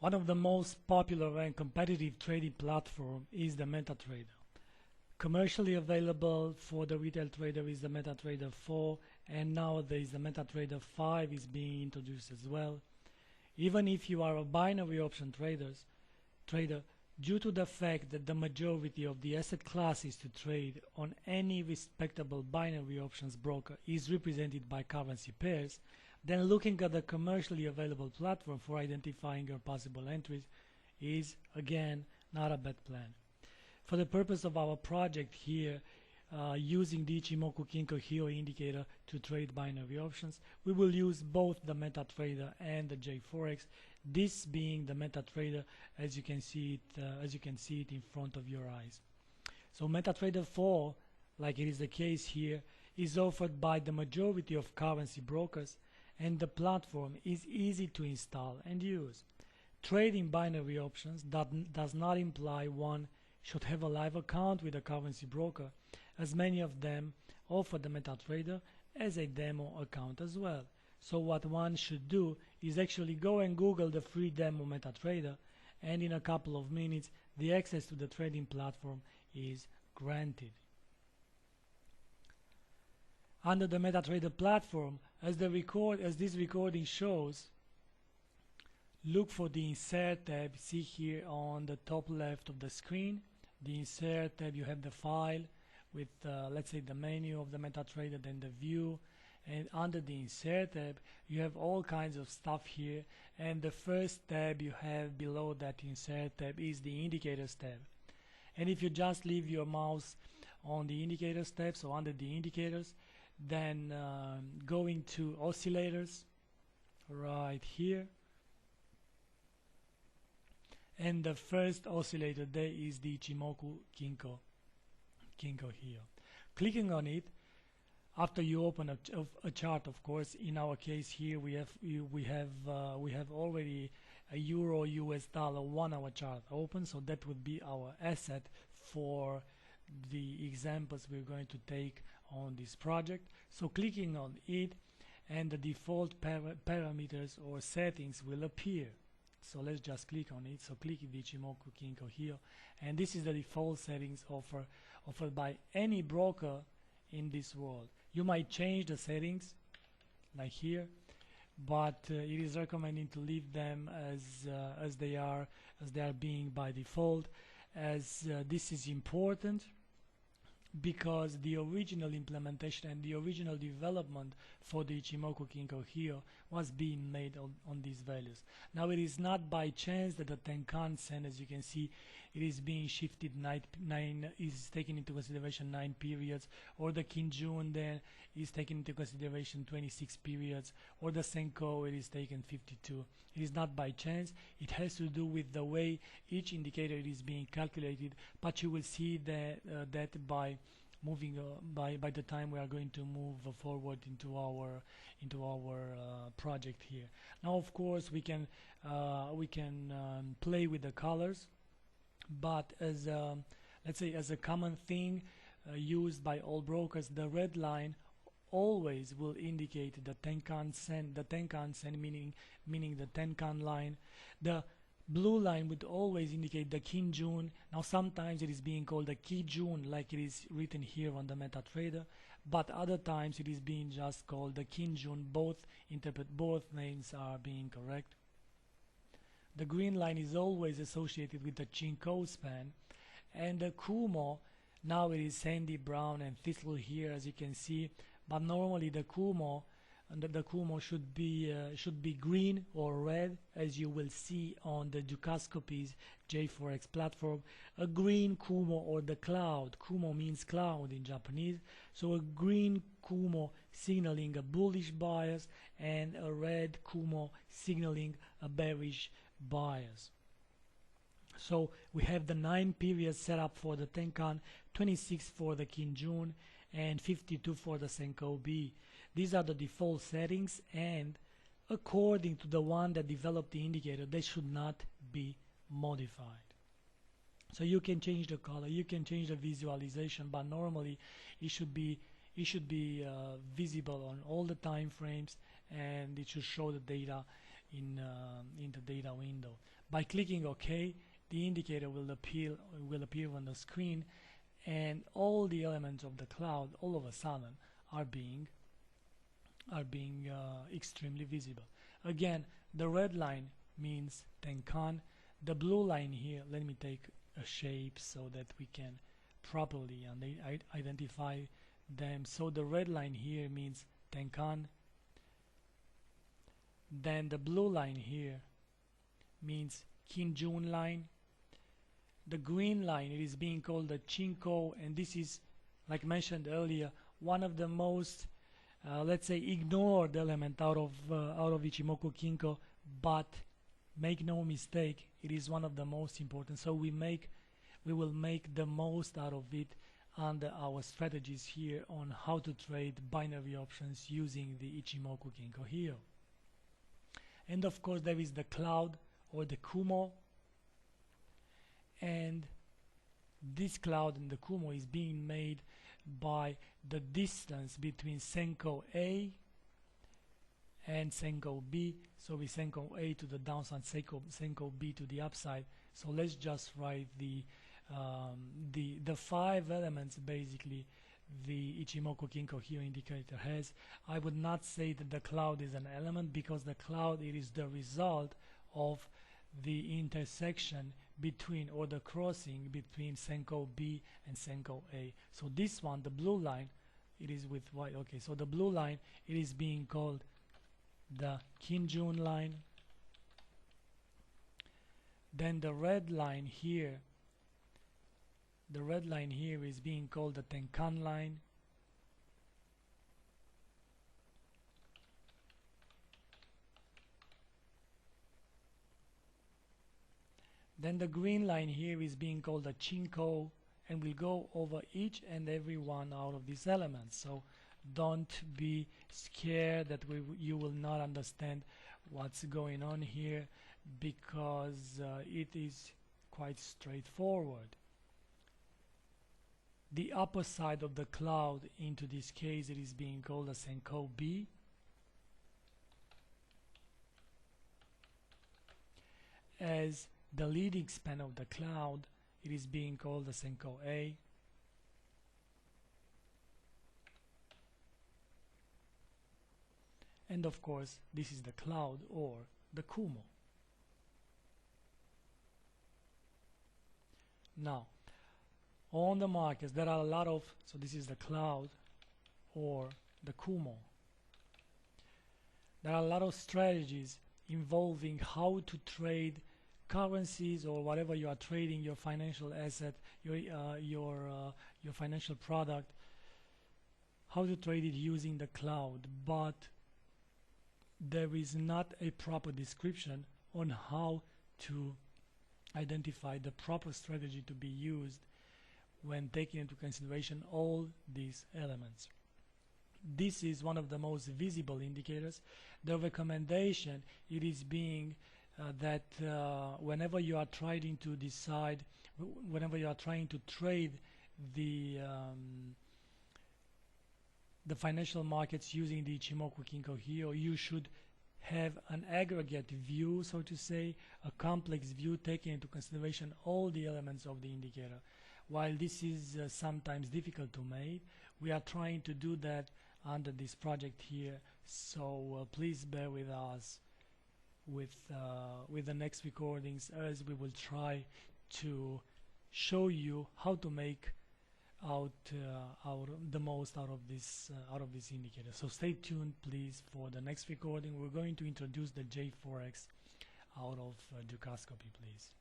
One of the most popular and competitive trading platform is the MetaTrader. Commercially available for the retail trader is the MetaTrader 4, and nowadays the MetaTrader 5 is being introduced as well. Even if you are a binary option trader, due to the fact that the majority of the asset classes to trade on any respectable binary options broker is represented by currency pairs, then looking at the commercially available platform for identifying your possible entries is, again, not a bad plan. For the purpose of our project here, using the Ichimoku Kinko Hyo indicator to trade binary options, we will use both the MetaTrader and the JForex. This being the MetaTrader, as you can see it in front of your eyes. So MetaTrader 4, like it is the case here, is offered by the majority of currency brokers, and the platform is easy to install and use. Trading binary options does not imply one should have a live account with a currency broker, as many of them offer the MetaTrader as a demo account as well. So what one should do is actually go and Google the free demo MetaTrader, and in a couple of minutes the access to the trading platform is granted. Under the MetaTrader platform, as this recording shows, look for the Insert tab. See here on the top left of the screen, the Insert tab, you have the file with let's say the menu of the MetaTrader, then the view, and under the Insert tab you have all kinds of stuff here, and the first tab you have below that Insert tab is the Indicators tab. And if you just leave your mouse on the Indicators tab, so under the Indicators, then going to Oscillators right here, and the first oscillator there is the Ichimoku Kinko Hyo. Clicking on it, after you open a chart, of course, in our case here we have already a Euro US dollar 1 hour chart open, so that would be our asset for the examples we're going to take on this project. So clicking on it, and the default parameters or settings will appear. So let's just click on it. So click the Ichimoku Kinko Hyo, and this is the default settings offered by any broker in this world. You might change the settings like here, but it is recommended to leave them as they are being by default, as this is important because the original implementation and the original development for the Ichimoku Kinko Hyo was being made on these values. Now it is not by chance that the Tenkan-sen, as you can see, it is being shifted is taken into consideration 9 periods, or the Kinjun then is taken into consideration 26 periods, or the Senko, it is taken 52. It is not by chance. It has to do with the way each indicator is being calculated, but you will see that by moving by the time we are going to move forward into our project here. Now of course we can play with the colors, but as let's say as a common thing used by all brokers, the red line always will indicate the Tenkan-sen, meaning the Tenkan line. The blue line would always indicate the Kinjun. Now sometimes it is being called the Kijun, like it is written here on the MetaTrader, but other times it is being just called the Kinjun. Both names are being correct. The green line is always associated with the Chinko span, and the Kumo, now it is sandy brown and thistle here, as you can see, but normally the Kumo should be green or red, as you will see on the Dukascopy's JForex platform. A green Kumo, or the cloud, Kumo means cloud in Japanese, so a green Kumo signaling a bullish bias, and a red Kumo signaling a bearish bias. So we have the 9 periods set up for the Tenkan, 26 for the Kinjun, and 52 for the Senko B. These are the default settings, and according to the one that developed the indicator, they should not be modified. So you can change the color, you can change the visualization, but normally it should be visible on all the time frames, and it should show the data in the data window. By clicking OK, the indicator will appear on the screen, and all the elements of the cloud all of a sudden are being extremely visible. Again, the red line means Tenkan. The blue line here, let me take a shape so that we can properly identify them. So the red line here means Tenkan. Then the blue line here means Kinjun line. The green line, it is being called the Kinko, and this is, like mentioned earlier, one of the most let's say ignored element out of Ichimoku Kinko, but make no mistake, it is one of the most important. So we will make the most out of it under our strategies here on how to trade binary options using the Ichimoku Kinko Hyo. And of course there is the cloud or the Kumo, and this cloud and the Kumo is being made by the distance between Senko A and Senko B. So we Senko A to the downside, Senko B to the upside. So let's just write the 5 elements basically the Ichimoku Kinko Hyo indicator has. I would not say that the cloud is an element, because the cloud, it is the result of the intersection between, or the crossing between Senko B and Senko A. So this one, the blue line, it is with white. Okay, so the blue line, it is being called the Kinjun line. Then the red line here, is being called the Tenkan line. Then the green line here is being called the Kinko, and we'll go over each and every one out of these elements. So don't be scared that you will not understand what's going on here, because it is quite straightforward. The upper side of the cloud, into this case, it is being called a Senko B. As the leading span of the cloud, it is being called the Senko A. And of course, this is the cloud or the Kumo. Now, on the markets, there are a lot of, so this is the cloud or the Kumo. There are a lot of strategies involving how to trade currencies or whatever you are trading, your financial asset, your financial product, how to trade it using the cloud. But there is not a proper description on how to identify the proper strategy to be used when taking into consideration all these elements. This is one of the most visible indicators. The recommendation, it is being that whenever you are trying to decide, whenever you are trying to trade the financial markets using the Ichimoku Kinko Hyo, you should have an aggregate view, so to say, a complex view taking into consideration all the elements of the indicator. While this is sometimes difficult to make, we are trying to do that under this project here. So please bear with us with the next recordings, as we will try to show you how to make the most out of this indicator. So stay tuned, please, for the next recording. We're going to introduce the J4X out of Dukascopy, please.